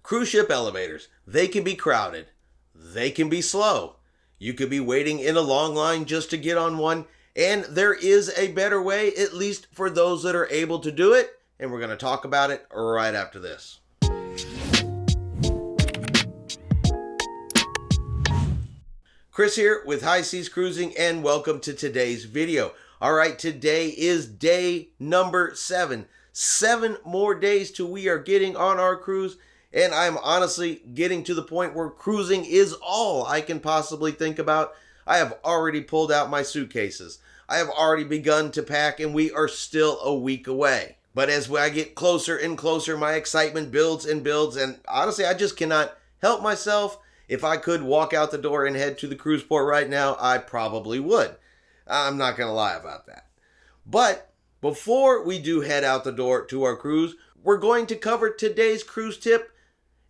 Cruise ship elevators, they can be crowded. They can be slow. You could be waiting in a long line just to get on one, and there is a better way, at least for those that are able to do it, and we're going to talk about it right after this. Chris here with High Seas Cruising, and welcome to today's video. All right, today is day number 7. 7 more days till we are getting on our cruise, and I'm honestly getting to the point where cruising is all I can possibly think about. I have already pulled out my suitcases. I have already begun to pack, and we are still a week away. But as I get closer and closer, my excitement builds and builds, and honestly, I just cannot help myself. If I could walk out the door and head to the cruise port right now, I probably would. I'm not going to lie about that. But before we do head out the door to our cruise, we're going to cover today's cruise tip,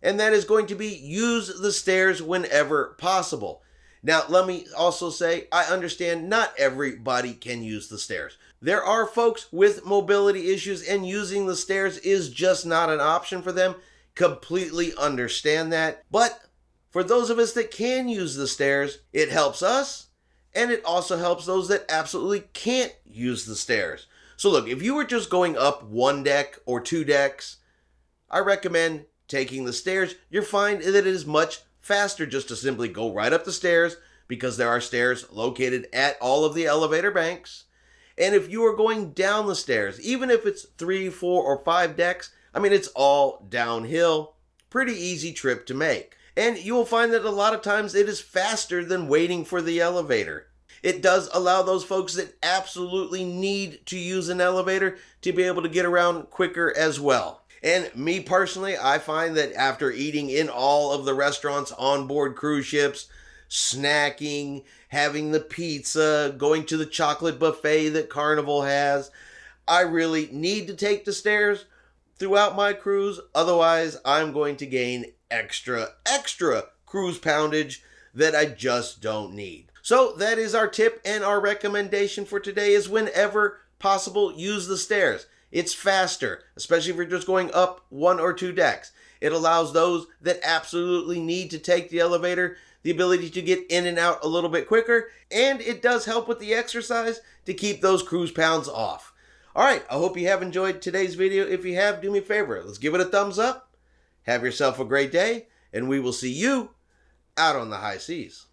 and that is going to be use the stairs whenever possible. Now, let me also say, I understand not everybody can use the stairs. There are folks with mobility issues, and using the stairs is just not an option for them. Completely understand that. But for those of us that can use the stairs, it helps us, and it also helps those that absolutely can't use the stairs. So look, if you were just going up one deck or two decks, I recommend taking the stairs. You'll find that it is much faster just to simply go right up the stairs, because there are stairs located at all of the elevator banks. And if you are going down the stairs, even if it's 3, 4, or 5 decks, it's all downhill. Pretty easy trip to make. And you will find that a lot of times it is faster than waiting for the elevator. It does allow those folks that absolutely need to use an elevator to be able to get around quicker as well. And me personally, I find that after eating in all of the restaurants on board cruise ships, snacking, having the pizza, going to the chocolate buffet that Carnival has, I really need to take the stairs throughout my cruise. Otherwise, I'm going to gain extra cruise poundage that I just don't need. So that is our tip, and our recommendation for today is whenever possible, use the stairs. It's faster, especially if you're just going up 1 or 2 decks. It allows those that absolutely need to take the elevator the ability to get in and out a little bit quicker, and it does help with the exercise to keep those cruise pounds off. All right, I hope you have enjoyed today's video. If you have, do me a favor. Let's give it a thumbs up. Have yourself a great day, and we will see you out on the high seas.